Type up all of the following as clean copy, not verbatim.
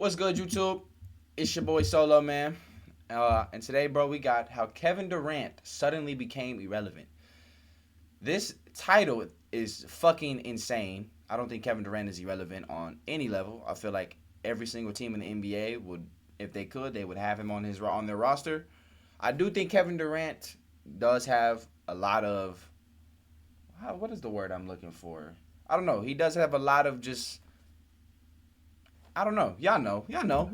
What's good, YouTube? It's your boy Solo, man. And today, bro, we got how Kevin Durant suddenly became irrelevant. This title is fucking insane. I don't think Kevin Durant is irrelevant on any level. I feel like every single team in the NBA would, if they could, they would have him on their roster. I do think Kevin Durant does have a lot of what is the word I'm looking for? I don't know. He does have a lot of just I don't know. Y'all know.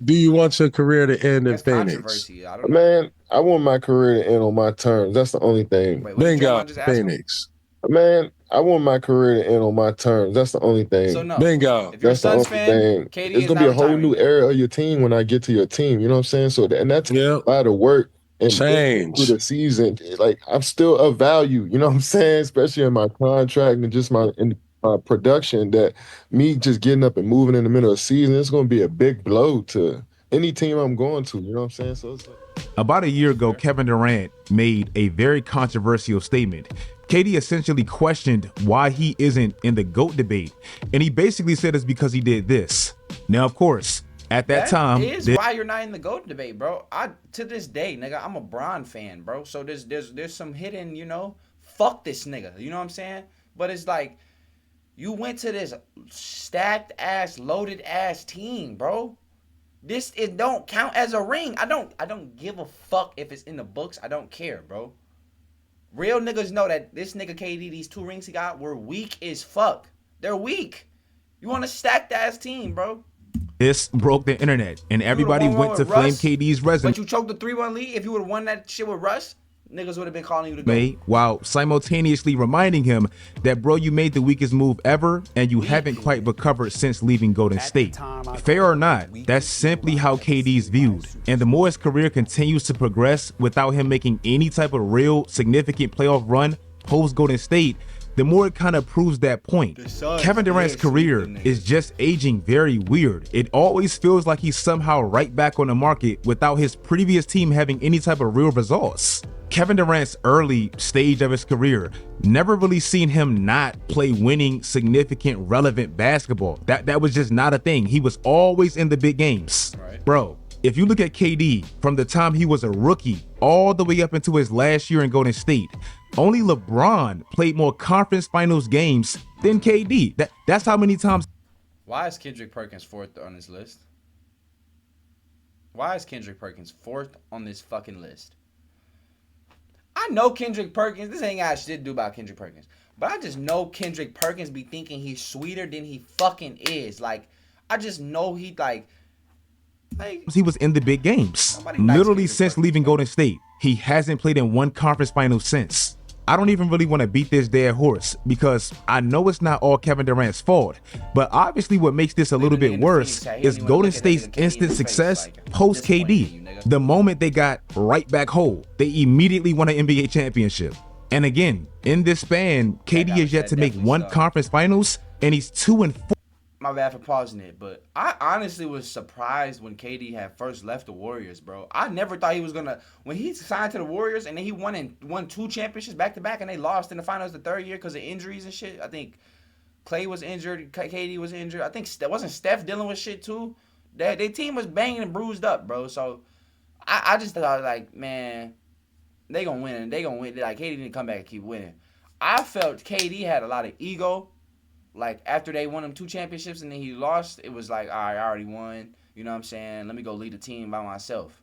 Do you want your career to end in That's Phoenix? controversy. I don't know. Man, I want my career to end on my terms. That's the only thing. Wait, what did Bingo, Draymond just ask him? Phoenix. Man, I want my career to end on my terms. That's the only thing. So no. Bingo. If you're a That's the Suns only fan, thing. KD It's is gonna not be a whole retiring. new era of your team when I get to your team. You know what I'm saying? So and that's a lot of work and Change. through the season. Like I'm still of value. You know what I'm saying? Especially in my contract and just my production. That me just getting up and moving in the middle of the season, it's gonna be a big blow to any team I'm going to. You know what I'm saying? So it's like. About a year ago, Kevin Durant made a very controversial statement. KD essentially questioned why he isn't in the GOAT debate, and he basically said it's because he did this. Now, of course, at that time, is why you're not in the GOAT debate, bro. To this day, nigga, I'm a Bron fan, bro. So there's some hidden, fuck this nigga. You know what I'm saying? But it's like you went to this stacked ass, loaded ass team, bro. It don't count as a ring. I don't give a fuck if it's in the books. I don't care, bro. Real niggas know that this nigga KD, these 2 rings he got, were weak as fuck. They're weak. You want a stacked ass team, bro. This broke the internet, and everybody went to flame KD's resume. But you choked the 3-1 lead. If you would have won that shit with Russ, niggas would have been calling you to go. While simultaneously reminding him that, bro, you made the weakest move ever, and you haven't quite recovered since leaving Golden State. Fair or not, that's simply how KD's viewed. And the more his career continues to progress without him making any type of real significant playoff run post Golden State, the more it kind of proves that point. Kevin Durant's career is just aging very weird. It always feels like he's somehow right back on the market without his previous team having any type of real results. Kevin Durant's early stage of his career, never really seen him not play winning, significant, relevant basketball. That was just not a thing. He was always in the big games. Right. Bro, if you look at KD from the time he was a rookie all the way up into his last year in Golden State, only LeBron played more conference finals games than KD. That's how many times. Why is Kendrick Perkins 4th on this list? Why is Kendrick Perkins 4th on this fucking list? I know Kendrick Perkins. This ain't got shit to do about Kendrick Perkins. But I just know Kendrick Perkins be thinking he's sweeter than he fucking is. Like, I just know he he was in the big games. Literally since leaving Golden State, he hasn't played in one conference final since. I don't even really want to beat this dead horse because I know it's not all Kevin Durant's fault, but obviously what makes this a little bit worse is Golden State's instant success post KD. The moment they got right back whole, they immediately won an NBA championship. And again, in this span, KD is yet to make one conference finals, and he's 2-4. My bad for pausing it, but I honestly was surprised when KD had first left the Warriors, bro. I never thought he was gonna when he signed to the Warriors and then he won 2 championships back to back and they lost in the finals the 3rd year because of injuries and shit. I think Clay was injured, KD was injured. I think wasn't Steph dealing with shit too. Their team was banging and bruised up, bro. So I just thought like, man, they gonna win. They gonna win. Like KD didn't come back and keep winning. I felt KD had a lot of ego. Like, after they won them 2 championships and then he lost, it was like, all right, I already won. You know what I'm saying? Let me go lead the team by myself.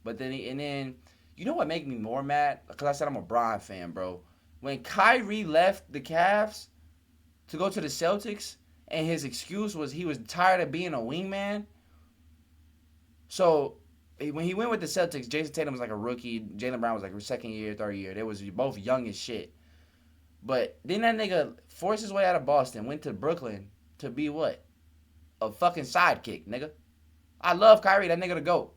But then, you know what made me more mad? Because I said I'm a Bron fan, bro. When Kyrie left the Cavs to go to the Celtics, and his excuse was he was tired of being a wingman. So, when he went with the Celtics, Jason Tatum was like a rookie. Jaylen Brown was like a 2nd year, 3rd year. They was both young as shit. But then that nigga forced his way out of Boston, went to Brooklyn to be what? A fucking sidekick, nigga. I love Kyrie, that nigga to go.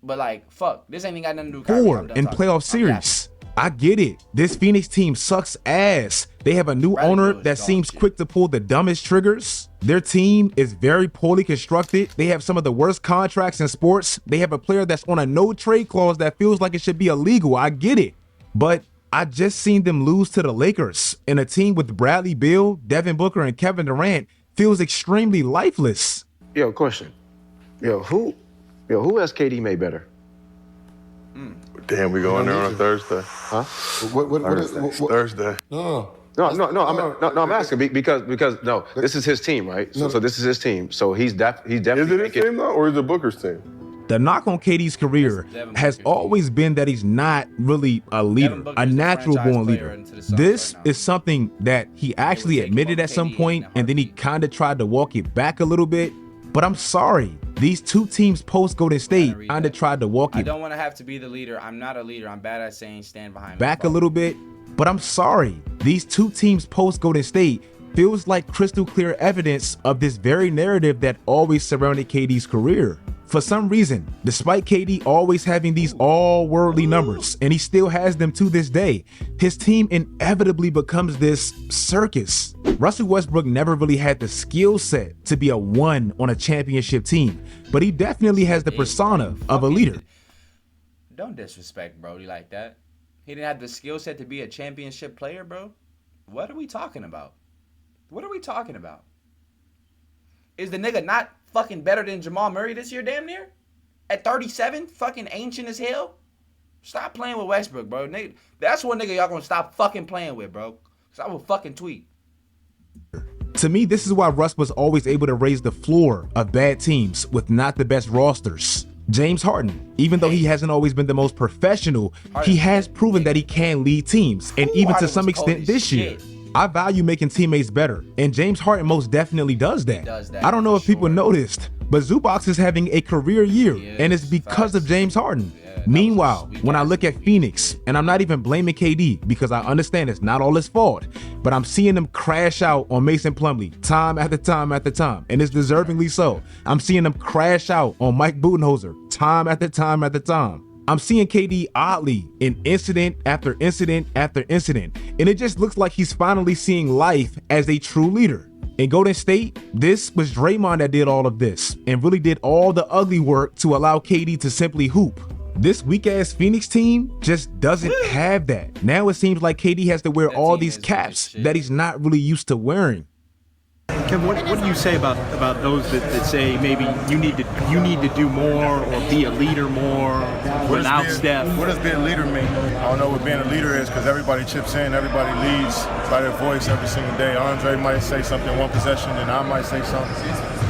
But like, fuck, this ain't even got nothing to do with Kyrie. 4 in playoff series. I get it. This Phoenix team sucks ass. They have a new owner that seems quick to pull the dumbest triggers. Their team is very poorly constructed. They have some of the worst contracts in sports. They have a player that's on a no trade clause that feels like it should be illegal. I get it. But I just seen them lose to the Lakers, and a team with Bradley Beal, Devin Booker, and Kevin Durant feels extremely lifeless. Yo, question. Who has KD made better? Damn, we going there on a Thursday. Huh? Thursday. No, I'm asking because no, this is his team, right? So this is his team. So he's definitely Is it his team though, or is it Booker's team? The knock on KD's career has always been that he's not really a leader, a natural born leader. This is something that he actually admitted at some point, and then he kind of tried to walk it back a little bit. But I'm sorry, these two teams post Golden State kind of tried to walk it. I don't want to have to be the leader. I'm not a leader. I'm bad at saying stand behind back a little bit. But I'm sorry, these two teams post Golden State feels like crystal clear evidence of this very narrative that always surrounded KD's career. For some reason, despite KD always having these all-worldly numbers, and he still has them to this day, his team inevitably becomes this circus. Russell Westbrook never really had the skill set to be a one on a championship team, but he definitely has the persona of a leader. Don't disrespect Brody like that. He didn't have the skill set to be a championship player, bro. What are we talking about? What are we talking about? Is the nigga not fucking better than Jamal Murray this year, damn near? At 37? Fucking ancient as hell? Stop playing with Westbrook, bro. Nigga, that's one nigga y'all gonna stop fucking playing with, bro. Cause I will fucking tweet. To me, this is why Russ was always able to raise the floor of bad teams with not the best rosters. James Harden, even though he hasn't always been the most professional, he has proven that he can lead teams, and even to some extent this year. I value making teammates better, and James Harden most definitely does that. I don't know if people noticed, but Zubac is having a career year, and it's because of James Harden. Meanwhile, when I look at Phoenix, and I'm not even blaming KD because I understand it's not all his fault, but I'm seeing them crash out on Mason Plumlee time after time after time, and it's deservingly so. I'm seeing them crash out on Mike Budenholzer time after time after time. I'm seeing KD oddly in incident after incident after incident, and it just looks like he's finally seeing life as a true leader. In Golden State, this was Draymond that did all of this and really did all the ugly work to allow KD to simply hoop. This weak-ass Phoenix team just doesn't have that. Now it seems like KD has to wear all these caps that he's not really used to wearing. Kevin, what do you say about those that say maybe you need to do more or be a leader more without Steph? What does being a leader mean? I don't know what being a leader is because everybody chips in, everybody leads by their voice every single day. Andre might say something one possession, and I might say something.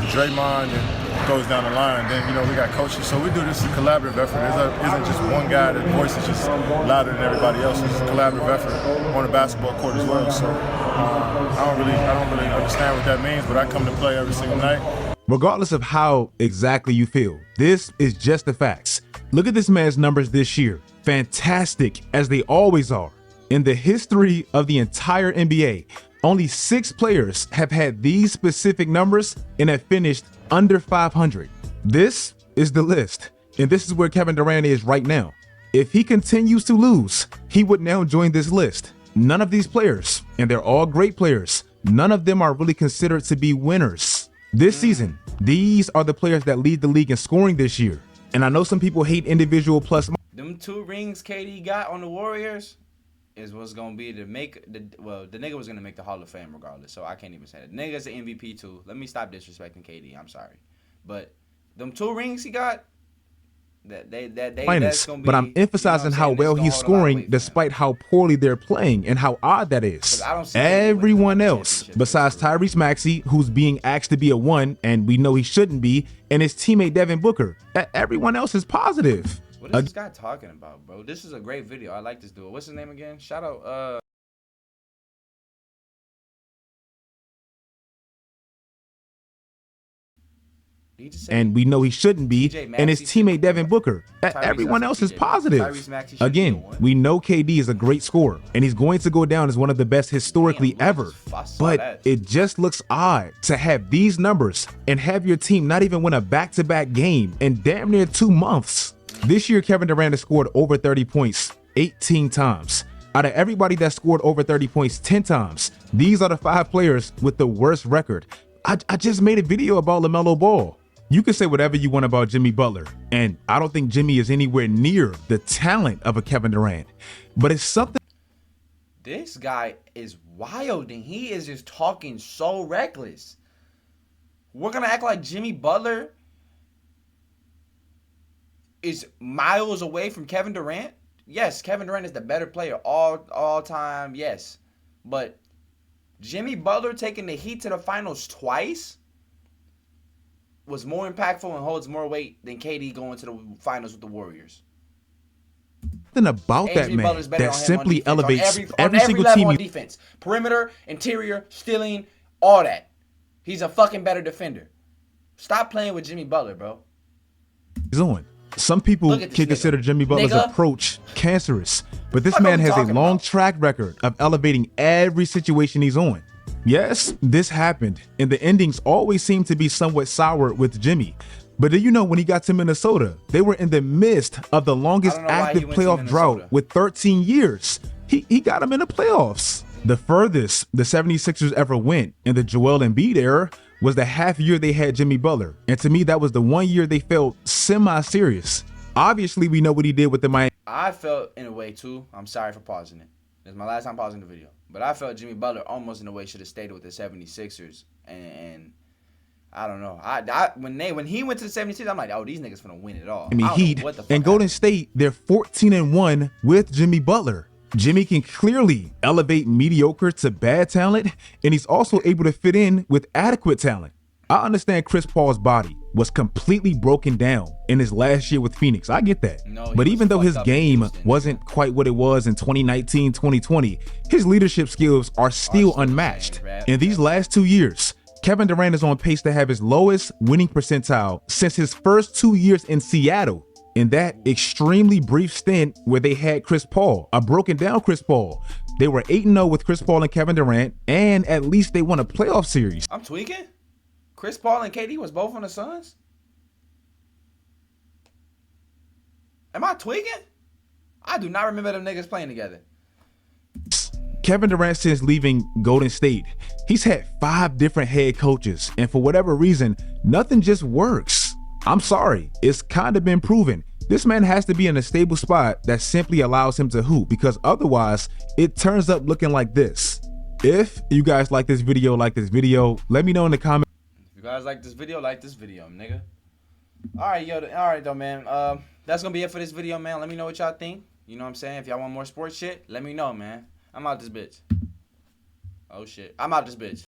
Draymond, and goes down the line. Then we got coaches, so we do this as a collaborative effort. It isn't just one guy that voice is just louder than everybody else. It's a collaborative effort on the basketball court as well. So I don't really understand what that means, but I come to play every single night. Regardless of how exactly you feel, this is just the facts. Look at this man's numbers this year. Fantastic, as they always are. In the history of the entire NBA, only 6 players have had these specific numbers and have finished under 500. This is the list, and this is where Kevin Durant is right now. If he continues to lose, he would now join this list. None of these players, and they're all great players, none of them are really considered to be winners. This season, these are the players that lead the league in scoring this year. And I know some people hate individual plus. Them 2 rings KD got on the Warriors is what's gonna be to make the nigga was gonna make the Hall of Fame regardless, so I can't even say that. The nigga's an MVP too. Let me stop disrespecting KD. I'm sorry, but them 2 rings he got, that's gonna be. But I'm emphasizing how well he's scoring despite how poorly they're playing and how odd that is. Everyone else besides Tyrese Maxey, who's being asked to be a 1 and we know he shouldn't be, and his teammate Devin Booker, everyone else is positive. What is this guy talking about, bro? This is a great video. I like this dude. What's his name again? Shout out, and we know he shouldn't be, and his teammate Devin Booker. Everyone else is positive. Again, we know KD is a great scorer, and he's going to go down as one of the best historically ever. But it just looks odd to have these numbers and have your team not even win a back-to-back game in damn near 2 months. This year, Kevin Durant has scored over 30 points 18 times. Out of everybody that scored over 30 points 10 times, these are the 5 players with the worst record. I just made a video about LaMelo Ball. You can say whatever you want about Jimmy Butler, and I don't think Jimmy is anywhere near the talent of a Kevin Durant, but it's something. This guy is wild, and he is just talking so reckless. We're gonna act like Jimmy Butler is miles away from Kevin Durant. Yes, Kevin Durant is the better player all time. Yes, but Jimmy Butler taking the Heat to the finals twice was more impactful and holds more weight than KD going to the finals with the Warriors. Something about And that Jimmy man Butler's better that on him on simply defense, elevates on every single level team on defense. Perimeter, interior, stealing, all that. He's a fucking better defender. Stop playing with Jimmy Butler, bro. he's on. Some people Look can at this nigga. consider Jimmy Butler's Nigga. approach cancerous, but this Fuck are man we has a talking long about? track record of elevating every situation he's on. Yes, this happened, and the endings always seem to be somewhat sour with Jimmy. But do you know when he got to Minnesota, they were in the midst of the longest I don't know why he active went to playoff Minnesota. drought with 13 years. He got him in the playoffs. The furthest the 76ers ever went in the Joel Embiid era was the half year they had Jimmy Butler. And to me, that was the 1 year they felt semi-serious. Obviously, we know what he did with the Miami. I felt in a way too. I'm sorry for pausing it. It's my last time pausing the video. But I felt Jimmy Butler almost in a way should have stayed with the 76ers. And I don't know. When he went to the 76ers, I'm like, oh, these niggas finna win it all. I mean, don't know Heat what the fuck and Golden happened. State, they're 14-1 with Jimmy Butler. Jimmy can clearly elevate mediocre to bad talent, and he's also able to fit in with adequate talent. I understand Chris Paul's body was completely broken down in his last year with Phoenix. I get that. No, he but was even though fucked his up in game Houston, wasn't quite what it was in 2019, 2020, his leadership skills are still still unmatched. the same, In these last 2 years, Kevin Durant is on pace to have his lowest winning percentile since his first 2 years in Seattle. In that extremely brief stint where they had Chris Paul, a broken down Chris Paul. They were 8-0 with Chris Paul and Kevin Durant, and at least they won a playoff series. I'm tweaking? Chris Paul and KD was both on the Suns? Am I tweaking? I do not remember them niggas playing together. Kevin Durant, since leaving Golden State, he's had 5 different head coaches, and for whatever reason, nothing just works. I'm sorry, it's kind of been proven. This man has to be in a stable spot that simply allows him to hoop, because otherwise, it turns up looking like this. If you guys like this video, let me know in the comments. If you guys like this video, nigga. Alright though, man. That's gonna be it for this video, man. Let me know what y'all think. You know what I'm saying? If y'all want more sports shit, let me know, man. I'm out this bitch. Oh shit. I'm out this bitch.